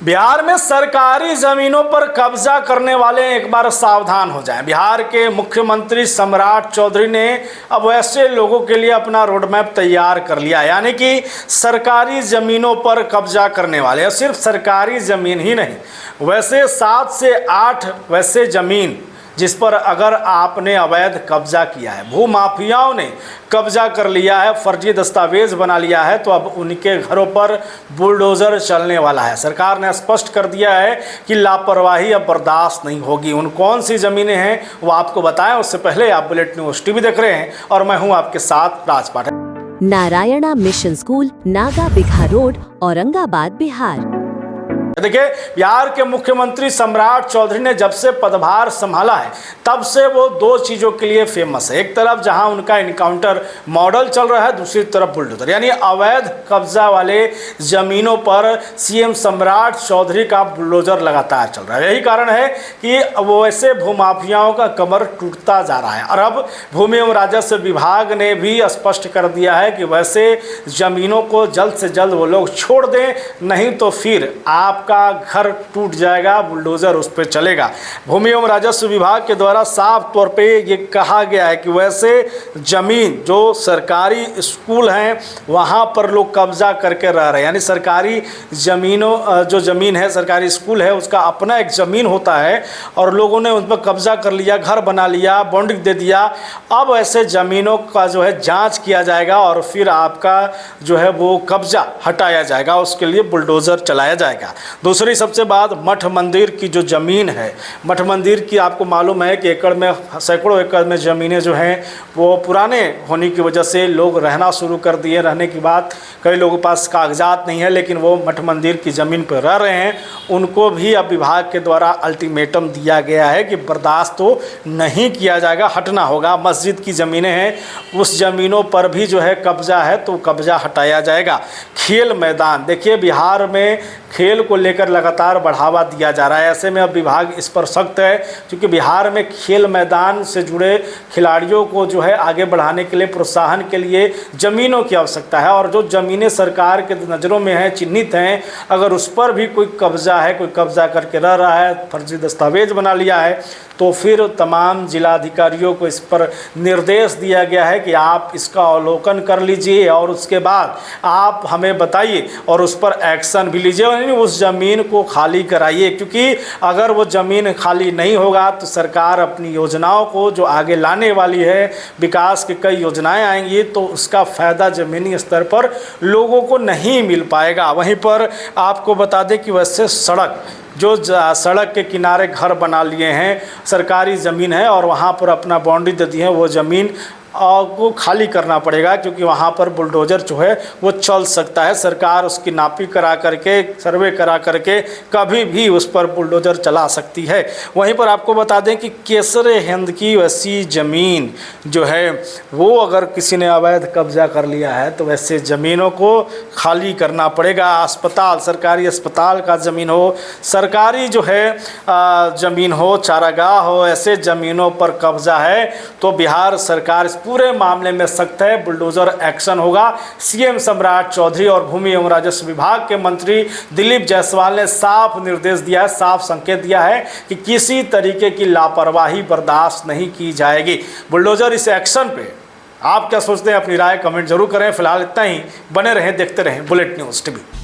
बिहार में सरकारी जमीनों पर कब्जा करने वाले एक बार सावधान हो जाएं। बिहार के मुख्यमंत्री सम्राट चौधरी ने अब वैसे लोगों के लिए अपना रोडमैप तैयार कर लिया, यानी कि सरकारी जमीनों पर कब्जा करने वाले। और सिर्फ सरकारी जमीन ही नहीं, वैसे 7 से 8 वैसे जमीन जिस पर अगर आपने अवैध कब्जा किया है, भूमाफियाओं ने कब्जा कर लिया है, फर्जी दस्तावेज बना लिया है, तो अब उनके घरों पर बुलडोज़र चलने वाला है। सरकार ने स्पष्ट कर दिया है कि लापरवाही अब बर्दाश्त नहीं होगी। उन कौन सी ज़मीनें हैं वो आपको बताएं, उससे पहले आप बुलेट न्यूज़ टीवी देख रहे हैं और मैं हूं आपके साथ Raj Pathak. Narayana mission school, Naga Bigha road, Aurangabad, Bihar. देखिए, बिहार के मुख्यमंत्री सम्राट चौधरी ने जब से पदभार संभाला है तब से वो 2 चीज़ों के लिए फेमस है। एक तरफ जहां उनका इनकाउंटर मॉडल चल रहा है, दूसरी तरफ बुलडोजर, यानी अवैध कब्जा वाले ज़मीनों पर सीएम सम्राट चौधरी का बुलडोजर लगातार चल रहा है। यही कारण है कि वो ऐसे भूमाफियाओं का कमर टूटता जा रहा है। और अब भूमि एवं राजस्व विभाग ने भी स्पष्ट कर दिया है कि वैसे ज़मीनों को जल्द से जल्द वो लोग छोड़ दें, नहीं तो फिर आपका घर टूट जाएगा, बुलडोजर उस पर चलेगा। भूमि एवं राजस्व विभाग के द्वारा साफ तौर पे ये कहा गया है कि वैसे जमीन जो सरकारी स्कूल हैं वहाँ पर लोग कब्जा करके रह रहे हैं, यानी सरकारी ज़मीनों जो ज़मीन है, सरकारी स्कूल है, उसका अपना एक ज़मीन होता है और लोगों ने उस पर कब्जा कर लिया, घर बना लिया, बाउंड्री दे दिया। अब ऐसे ज़मीनों का जो है जाँच किया जाएगा और फिर आपका जो है वो कब्जा हटाया जाएगा, उसके लिए बुलडोज़र चलाया जाएगा। दूसरी सबसे बात, मठ मंदिर की जो ज़मीन है, मठ मंदिर की आपको मालूम है कि एकड़ में, सैकड़ों एकड़ में ज़मीनें जो हैं वो पुराने होने की वजह से लोग रहना शुरू कर दिए। रहने की बात, कई लोगों के पास कागजात नहीं है लेकिन वो मठ मंदिर की ज़मीन पर रह रहे हैं, उनको भी अब विभाग के द्वारा अल्टीमेटम दिया गया है कि बर्दाश्त तो नहीं किया जाएगा, हटना होगा। मस्जिद की ज़मीनें हैं, उस ज़मीनों पर भी जो है कब्जा है तो कब्जा हटाया जाएगा। खेल मैदान, देखिए बिहार में खेल को लेकर लगातार बढ़ावा दिया जा रहा है, ऐसे में अब विभाग इस पर सख्त है क्योंकि बिहार में खेल मैदान से जुड़े खिलाड़ियों को जो है आगे बढ़ाने के लिए, प्रोत्साहन के लिए ज़मीनों की आवश्यकता है। और जो ज़मीनें सरकार के नज़रों में हैं, चिन्हित हैं, अगर उस पर भी कोई कब्जा है, कोई कब्जा करके रह रहा है, फर्जी दस्तावेज बना लिया है, तो फिर तमाम जिलाधिकारियों को इस पर निर्देश दिया गया है कि आप इसका अवलोकन कर लीजिए और उसके बाद आप हमें बताइए और उस पर एक्शन भी लीजिए, यानी उस ज़मीन को खाली कराइए। क्योंकि अगर वो ज़मीन खाली नहीं होगा तो सरकार अपनी योजनाओं को जो आगे लाने वाली है, विकास की कई योजनाएं आएंगी, तो उसका फ़ायदा ज़मीनी स्तर पर लोगों को नहीं मिल पाएगा। वहीं पर आपको बता दें कि वैसे सड़क के किनारे घर बना लिए हैं, सरकारी ज़मीन है और वहाँ पर अपना बाउंड्री दे दी है, वो ज़मीन को खाली करना पड़ेगा क्योंकि वहाँ पर बुलडोज़र जो है वो चल सकता है। सरकार उसकी नापी करा करके, सर्वे करा करके कभी भी उस पर बुलडोज़र चला सकती है। वहीं पर आपको बता दें कि केसरे हिंद की वैसी ज़मीन जो है वो अगर किसी ने अवैध कब्जा कर लिया है तो वैसे ज़मीनों को खाली करना पड़ेगा। अस्पताल, सरकारी अस्पताल का ज़मीन हो, सरकारी जो है ज़मीन हो, चारागाह हो, ऐसे ज़मीनों पर कब्जा है तो बिहार सरकार पूरे मामले में सख्त है, बुलडोजर एक्शन होगा। सीएम सम्राट चौधरी और भूमि एवं राजस्व विभाग के मंत्री दिलीप जायसवाल ने साफ निर्देश दिया है, साफ संकेत दिया है कि किसी तरीके की लापरवाही बर्दाश्त नहीं की जाएगी। बुलडोजर इस एक्शन पे आप क्या सोचते हैं, अपनी राय कमेंट जरूर करें। फिलहाल इतना ही, बने रहें, देखते रहें बुलेट न्यूज़ टीवी।